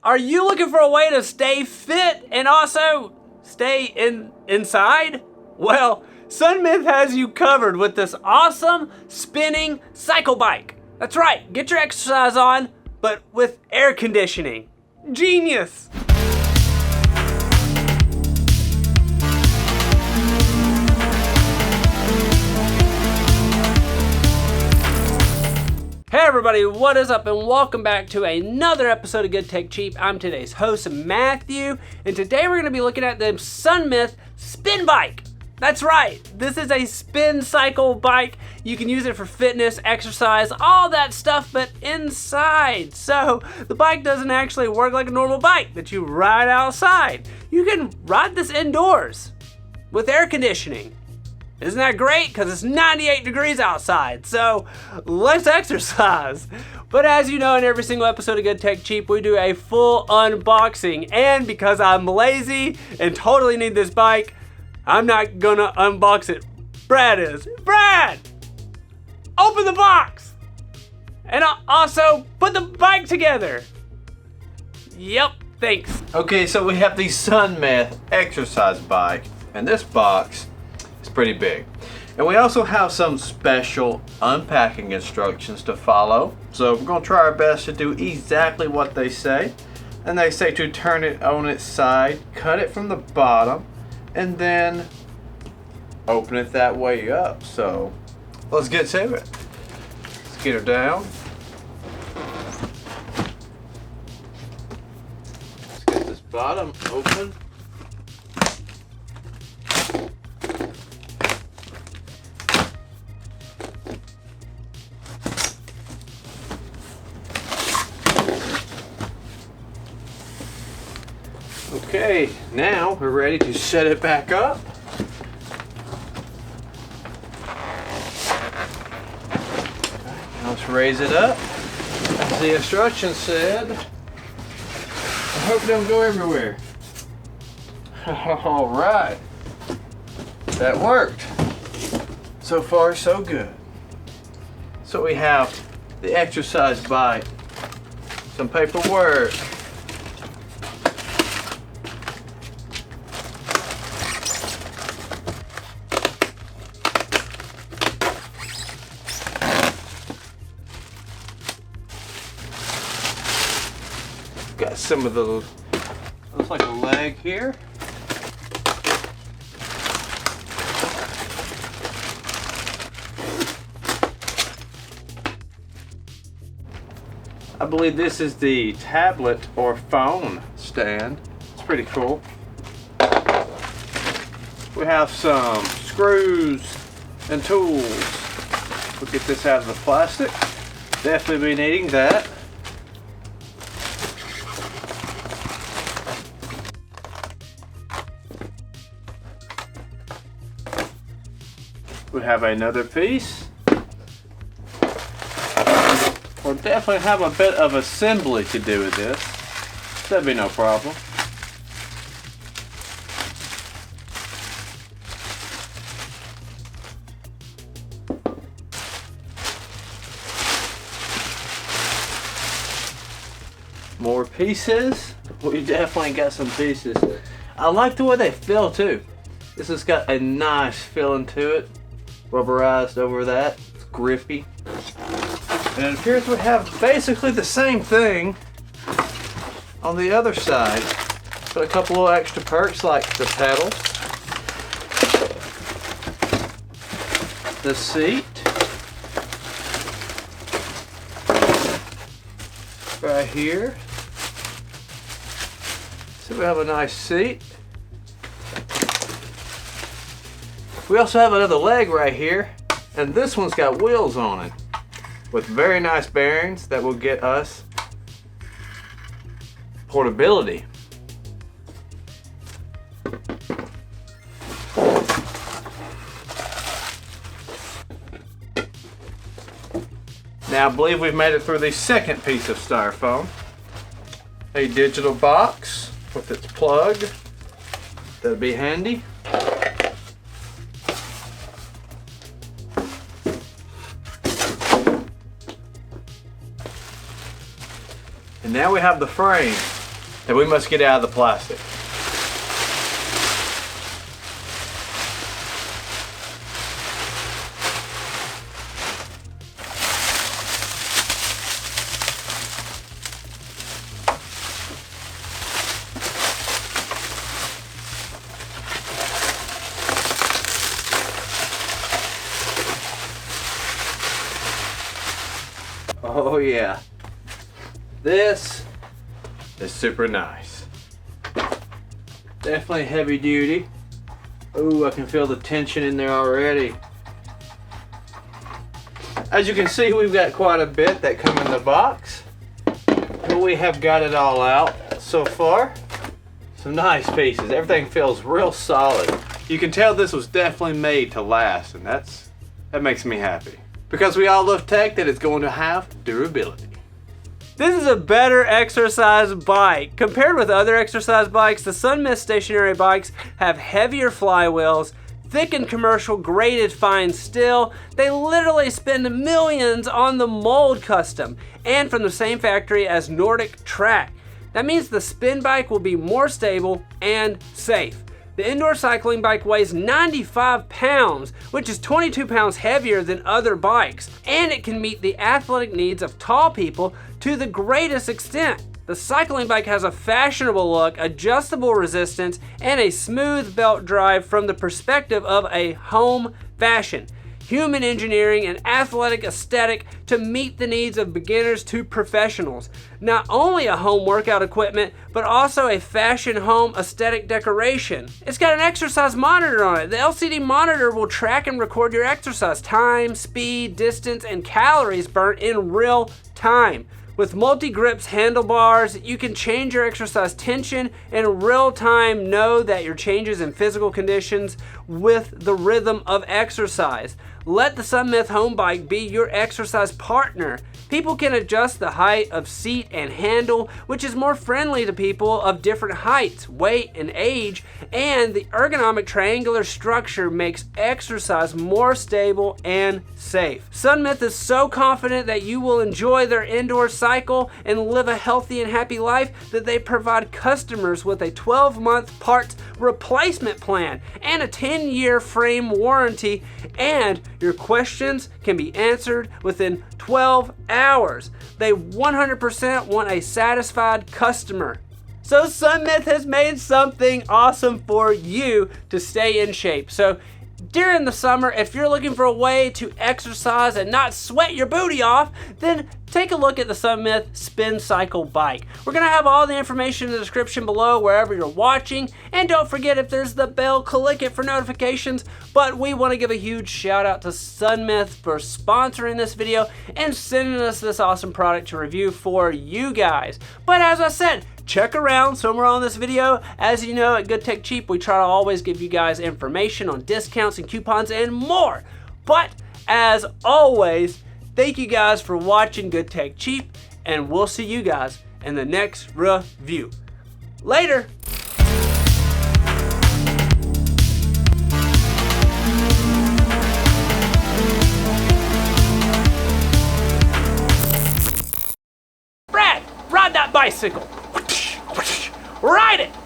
Are you looking for a way to stay fit and also stay inside? Well, SUNMYTH has you covered with this awesome spinning cycle bike. That's right, get your exercise on, but with air conditioning. Genius! Hey everybody, what is up and welcome back to another episode of Good Tech Cheap. I'm today's host, Matthew, and today we're gonna be looking at the SUNMYTH spin bike. That's right, this is a spin cycle bike. You can use it for fitness, exercise, all that stuff, but inside. So the bike doesn't actually work like a normal bike that you ride outside. You can ride this indoors with air conditioning. Isn't that great? Because it's 98 degrees outside, so let's exercise. But as you know, in every single episode of Good Tech Cheap, we do a full unboxing. And because I'm lazy and totally need this bike, I'm not gonna unbox it. Brad is. Brad! Open the box! And also, put the bike together. Yep, thanks. Okay, so we have the SUNMYTH exercise bike, and this box is pretty big. And we also have some special unpacking instructions to follow. So we're gonna try our best to do exactly what they say. And they say to turn it on its side, cut it from the bottom, and then open it that way up. So let's get to it. Let's get her down. Let's get this bottom open. Okay, now we're ready to set it back up. Now let's raise it up. As the instructions said, I hope it don't go everywhere. All right, that worked. So far, so good. So we have the exercise bike, some paperwork, got some of the, looks like a leg here. I believe this is the tablet or phone stand. It's pretty cool. We have some screws and tools. We'll get this out of the plastic. Definitely be needing that. We have another piece. We'll definitely have a bit of assembly to do with this. That'd be no problem. More pieces. We definitely got some pieces. I like the way they feel too. This has got a nice feeling to it. Rubberized over that. It's grippy. And it appears we have basically the same thing on the other side. But a couple of extra perks like the pedals, the seat, right here. So we have a nice seat. We also have another leg right here, and this one's got wheels on it with very nice bearings that will get us portability. Now I believe we've made it through the second piece of styrofoam. A digital box with its plug. That'll be handy. And now we have the frame. that we must get out of the plastic. Oh yeah, this is super nice. Definitely heavy duty. Ooh, I can feel the tension in there already. As you can see, we've got quite a bit that come in the box. But we have got it all out so far. Some nice pieces. Everything feels real solid. You can tell this was definitely made to last, and that makes me happy. Because we all love tech that is going to have durability. This is a better exercise bike. Compared with other exercise bikes, the SUNMYTH stationary bikes have heavier flywheels, thickened commercial graded fine steel. They literally spend millions on the mold custom and from the same factory as Nordic Track. That means the spin bike will be more stable and safe. The indoor cycling bike weighs 95 pounds, which is 22 pounds heavier than other bikes, and it can meet the athletic needs of tall people to the greatest extent. The cycling bike has a fashionable look, adjustable resistance, and a smooth belt drive from the perspective of a home fashion. Human engineering and athletic aesthetic to meet the needs of beginners to professionals. Not only a home workout equipment, but also a fashion home aesthetic decoration. It's got an exercise monitor on it. The LCD monitor will track and record your exercise time, speed, distance, and calories burnt in real time. With multi-grips handlebars, you can change your exercise tension in real time, know that your changes in physical conditions with the rhythm of exercise. Let the SUNMYTH home bike be your exercise partner. People can adjust the height of seat and handle, which is more friendly to people of different heights, weight, and age, and the ergonomic triangular structure makes exercise more stable and safe. SUNMYTH is so confident that you will enjoy their indoor cycle and live a healthy and happy life that they provide customers with a 12-month parts replacement plan and a 10-year frame warranty, and your questions can be answered within 12 hours. They 100% want a satisfied customer. So SUNMYTH has made something awesome for you to stay in shape. So during the summer, if you're looking for a way to exercise and not sweat your booty off, then take a look at the SUNMYTH Spin Cycle bike. We're gonna have all the information in the description below wherever you're watching, and don't forget, if there's the bell, click it for notifications. But we wanna give a huge shout out to SUNMYTH for sponsoring this video and sending us this awesome product to review for you guys. But as I said, check around somewhere on this video. As you know, at Good Tech Cheap, we try to always give you guys information on discounts and coupons and more. But as always, thank you guys for watching Good Tech Cheap, and we'll see you guys in the next review. Later. Brad, ride that bicycle. Ride it!